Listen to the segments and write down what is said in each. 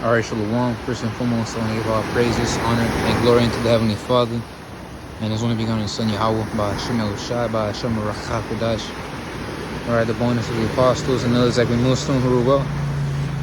Alright, Shalom. First and foremost, I want to give all praises, honor, and glory unto the Heavenly Father. And it's only begun in Son Yahweh, by Hashem Eloshai, by Hashem Rachah Kodash. Alright, the bonus of the apostles and others like Muslim who were well.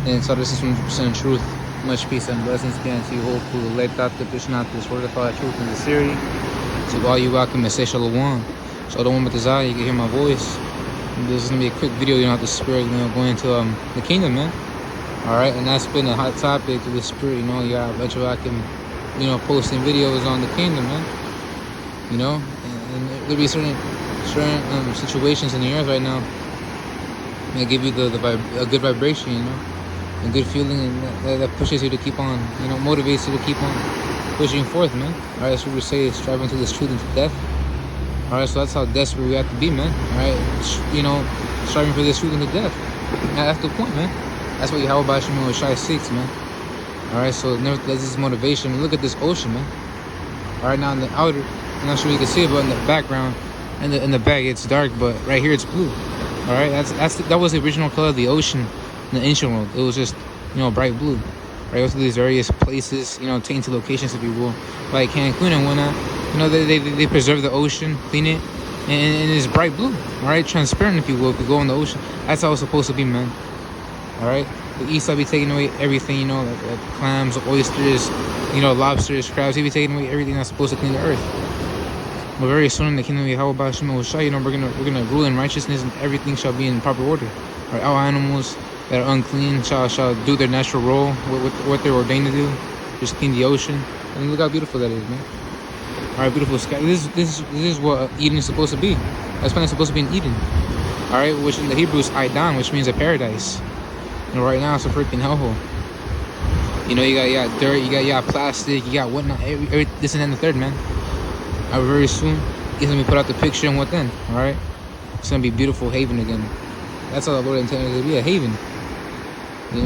And so this is 100% truth. Much peace and blessings be unto you, whole crew, elect out the Pishnat, this word of all truth in the series. So all you welcome and say Shalom. So the one with the Zah, you can hear my voice. This is going to be a quick video, the spirit, going into the kingdom, man. Alright, and that's been a hot topic to the spirit, yeah, I bet you I can, posting videos on the kingdom, man. And there'll be certain situations in the earth right now that give you a good vibration, a good feeling, and that pushes you to keep on, motivates you to keep on pushing forth, man. Alright, that's what we say, is striving to this truth into death. Alright, so that's how desperate we have to be, man. Alright, striving for this truth into death. That's the point, man. That's what Yahweh Bashim Shai seeks, man. Alright, so nevertheless, this is motivation. Look at this ocean, man. Alright, now in the outer, I'm not sure you can see it, but in the background, in the back, it's dark, but right here it's blue. Alright, that was the original color of the ocean in the ancient world. It was just, bright blue. Right, go to these various places, tainted locations, if you will, like Cancun and whatnot. They preserve the ocean, clean it, and it's bright blue. Alright, transparent, if you will. If you go in the ocean, that's how it's supposed to be, man. Alright, the east will be taking away everything, like clams, oysters, lobsters, crabs. He'll be taking away everything that's supposed to clean the earth. But very soon in the kingdom of Yahweh Bashim Shai, we're gonna rule in righteousness, and everything shall be in proper order. Alright, all animals that are unclean shall do their natural role, what they're ordained to do, just clean the ocean. And look how beautiful that is, man. Alright, beautiful sky. This is what Eden is supposed to be. That's when it's supposed to be in Eden. Alright, which in the Hebrew is Aidan, which means a paradise. Right now it's a freaking hellhole. You got dirt, you got plastic, you got whatnot, every this and then the third, man. Very soon he's gonna be put out the picture, and what then? Alright, it's gonna be a beautiful haven again. That's all the Lord intended to be, a haven.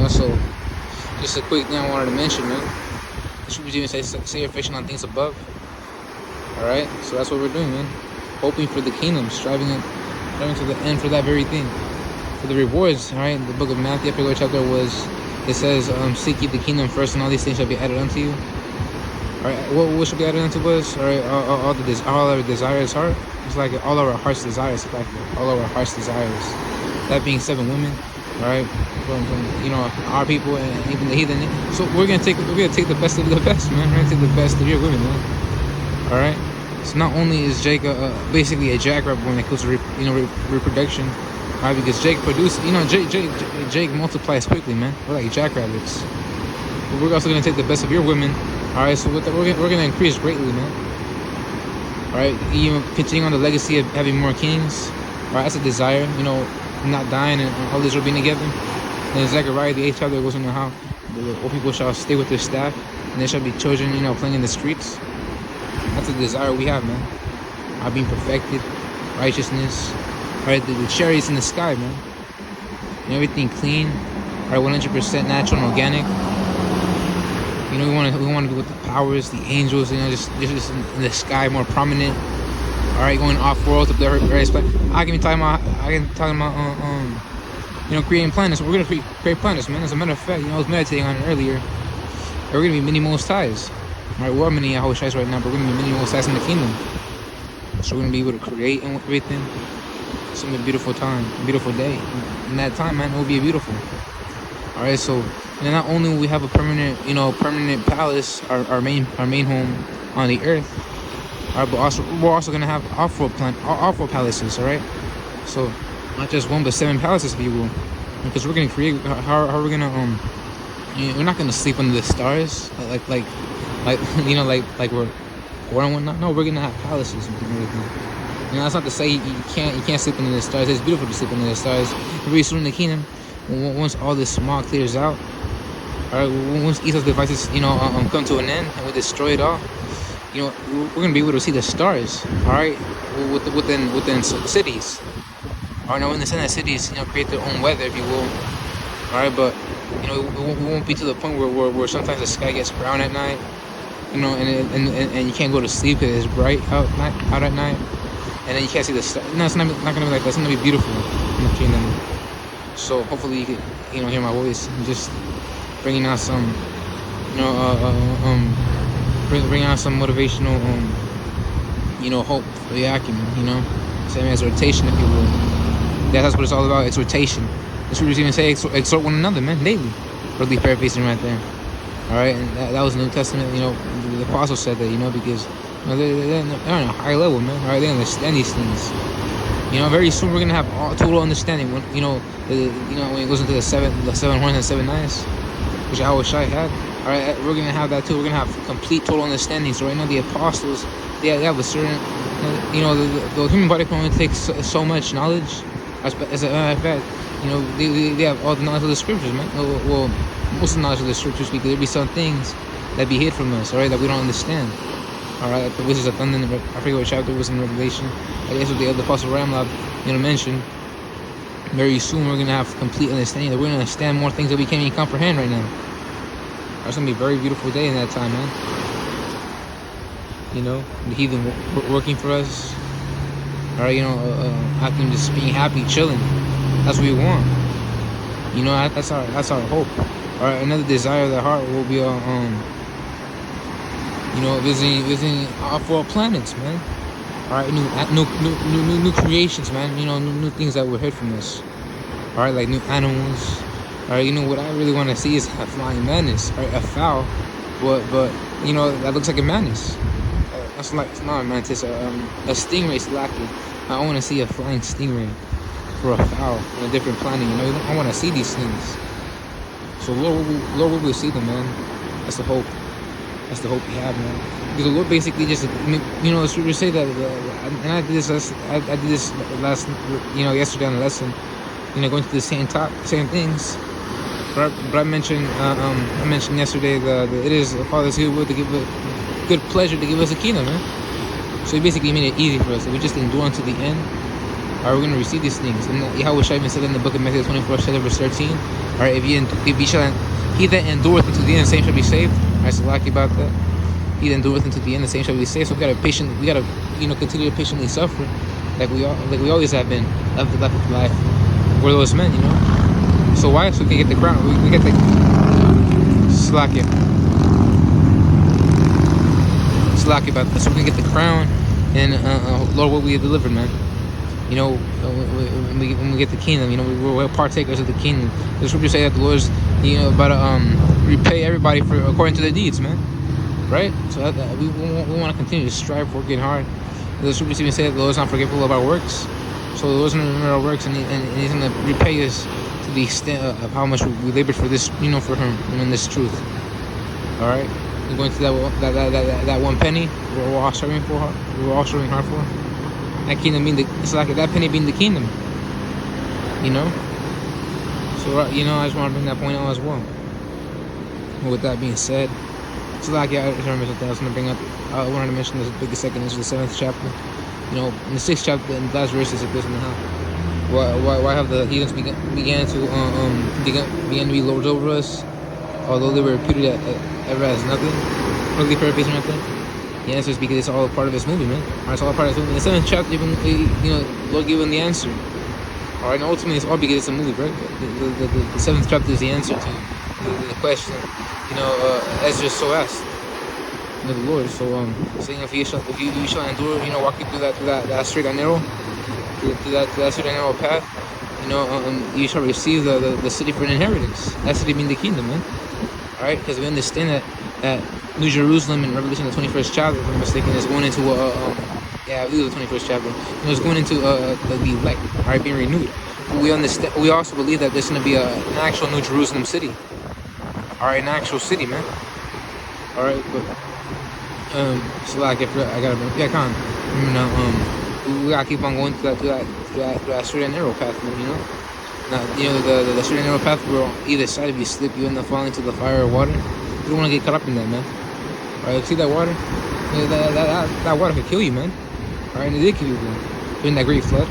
So just a quick thing I wanted to mention, man. The scriptures even say your affection on things above. Alright, so that's what we're doing, man. Hoping for the kingdom, striving to the end for that very thing. For the rewards, alright, the book of Matthew, chapter it says, seek ye the kingdom first, and all these things shall be added unto you. Alright, what should be added unto us? Alright, all our desires heart. It's like all of our heart's desires, all of our heart's desires. That being 7 women, alright, from our people and even the heathen. So we're gonna take the best of the best, man. We're gonna take the best of your women, man. Alright. So not only is Jake basically a jackrabbit when it comes to reproduction. Alright, because Jake produced, Jake multiplies quickly, man. We're like jackrabbits. But we're also gonna take the best of your women. Alright, so with that, we're gonna increase greatly, man. Alright, even continuing on the legacy of having more kings. Alright, that's a desire, not dying and all Israel being together. And in Zechariah, the 8th chapter, goes into how the old people shall stay with their staff, and they shall be children, playing in the streets. That's a desire we have, man. Being perfected, righteousness. Alright, the cherries in the sky, man. Everything clean. Alright, 100% natural and organic. We want to be with the powers, the angels, just in the sky, more prominent. Alright, going off world to the various planets. I can be talking about creating planets. We're gonna create planets, man. As a matter of fact, I was meditating on it earlier. We're gonna be many Most Highs. Alright, we're many Yahweh Shais right now, but we're gonna be many Most Highs in the kingdom. So we're gonna be able to create and everything. It's gonna be a beautiful time, a beautiful day. In that time, man, it will be beautiful. Alright, so not only will we have a permanent palace, our main home on the earth, alright, but we're also gonna have off-world palaces, alright? So not just 1 but 7 palaces, if you will. Because we're gonna create. How are we gonna we're not gonna sleep under the stars like we're born and whatnot. No, we're gonna have palaces and everything. That's not to say you can't sleep under the stars. It's beautiful to sleep under the stars. Very soon in the kingdom, once all this smog clears out, alright, once Esau's devices, come to an end and we destroy it all, we're gonna be able to see the stars, alright, within cities. Alright, now in the center cities, create their own weather, if you will. Alright, but we won't be to the point where sometimes the sky gets brown at night, and you can't go to sleep because it's bright out at night. And then you can't see the stars. No, it's not gonna be like that. It's gonna be beautiful in the kingdom. So hopefully you can, hear my voice and just bringing out some, you know, bringing out some motivational, hope for the acumen, same exhortation, if you will. That's what it's all about, exhortation. The scriptures even say exhort one another, man, daily. Earthly paraphrasing right there. All right, and that was the New Testament. The apostles said that, because they're on a higher level, man. All right, they understand these things. Very soon we're gonna have total understanding. When when it goes into the seven horns and 7 eyes, which Yahweh Shai had. All right, we're gonna have that too. We're gonna have complete total understanding. So right now the apostles, they have a certain, the human body can only take so much knowledge. As a matter of fact, they have all the knowledge of the scriptures, man. Well, most of the knowledge of the scriptures, because there'll be some things that be hid from us, all right, that we don't understand. All right, the wizards of thunder. I forget what chapter it was in Revelation. I guess what the Apostle Ramlab, mentioned. Very soon we're gonna have complete understanding. That we're gonna understand more things that we can't even comprehend right now. It's gonna be a very beautiful day in that time, man. The heathen working for us. All right, acting, just being happy, chilling. That's what we want. That's our hope. All right, another desire of the heart will be visiting all 4 planets, man. All right, new creations, man. New things that were hid from us. All right, like new animals. All right, what I really want to see is a flying mantis, right? A fowl, but that looks like a mantis. That's like, it's not a mantis, a stingray, Slaki. I want to see a flying stingray for a fowl on a different planet. I want to see these things. So Lord will see them, man. That's the hope. That's the hope we have, man. Because the Lord basically just, the scriptures say that, and I did this last, yesterday on the lesson. Going through the same things. But I mentioned, yesterday that it is the Father's good will to give a good pleasure to give us a kingdom, man. So He basically made it easy for us. If we just endure unto the end, we're going to receive these things. And Yahweh Shai even said in the book of Matthew 24, verse 13, all right, he that endureth unto the end, the same shall be saved. I said lucky about that. He that endureth unto the end, the same shall be saved. So we gotta continue to patiently suffer, like we always have been, of the life of life. We're those men, So why? So we can get the crown. We get the Slakia about this. So we can get the crown, and Lord, what we have delivered, man. When we get the kingdom, we're partakers of the kingdom. The scripture say that the Lord is, about to repay everybody for according to their deeds, man. Right? So we want to continue to strive, working hard. The scriptures even say that the Lord is not forgetful of our works. So the Lord's going to remember our works, and He's going to repay us to the extent of how much we labored for this, for Him, in this truth. All right? We're going to that 1 penny we're all serving for. We're all serving hard for. That kingdom it's like that penny being the kingdom. So I just want to bring that point out as well. And with that being said, so like I remember something I was going to bring up. I wanted to mention this biggest second is the 7th chapter. In the 6th chapter, in the last verses of this and how why have the heathens began to be lords over us, although they were reputed ever as nothing. Really paraphrasing right there. The answer is because it's all a part of this movie, man. All right, it's all a part of this movie. In the 7th chapter, even Lord gave them the answer. All right, and ultimately it's all because it's a movie, right? The 7th chapter is the answer to the question. Ezra so asked the Lord. So saying if you shall endure, walking through that straight and narrow, through that straight and narrow path, you shall receive the city for an inheritance. That city being the kingdom, man. All right, because we understand that New Jerusalem in Revelation, the 21st chapter, if I'm mistaken, is going into I believe the 21st chapter. It's going into the elect, all right, being renewed. We understand. We also believe that there's going to be an actual New Jerusalem city. All right, an actual city, man. All right, but so like if I gotta we gotta keep on going through that straight and narrow path, Now, the straight and narrow path where on either side if you slip, you end up falling into the fire or water. You don't want to get caught up in that, man. All right, see that water? That water could kill you, man. All right, and it did kill you during that great flood.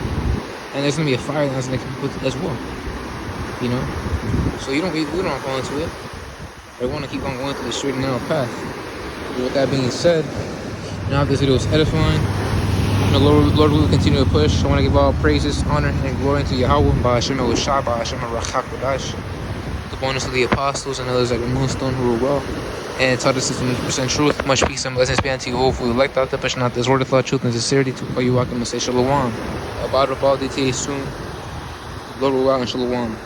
And there's gonna be a fire that's gonna come with it as well. So we don't fall into it. I want to keep on going through the straight and narrow path. With that being said, if this video was edifying, Lord will continue to push. I want to give all praises, honor, and glory to Yahweh, by Hashem El Shai, by Hashem El Rachak Kodash. the bonus of the apostles and others like the Moonstone who were well and taught us 100% truth. Much peace and blessings be unto you. Hopefully, like that, the passion, not this word of thought, truth, and sincerity to call you welcome and say shalom. About the ball, DTA soon. Lord will out and shalom.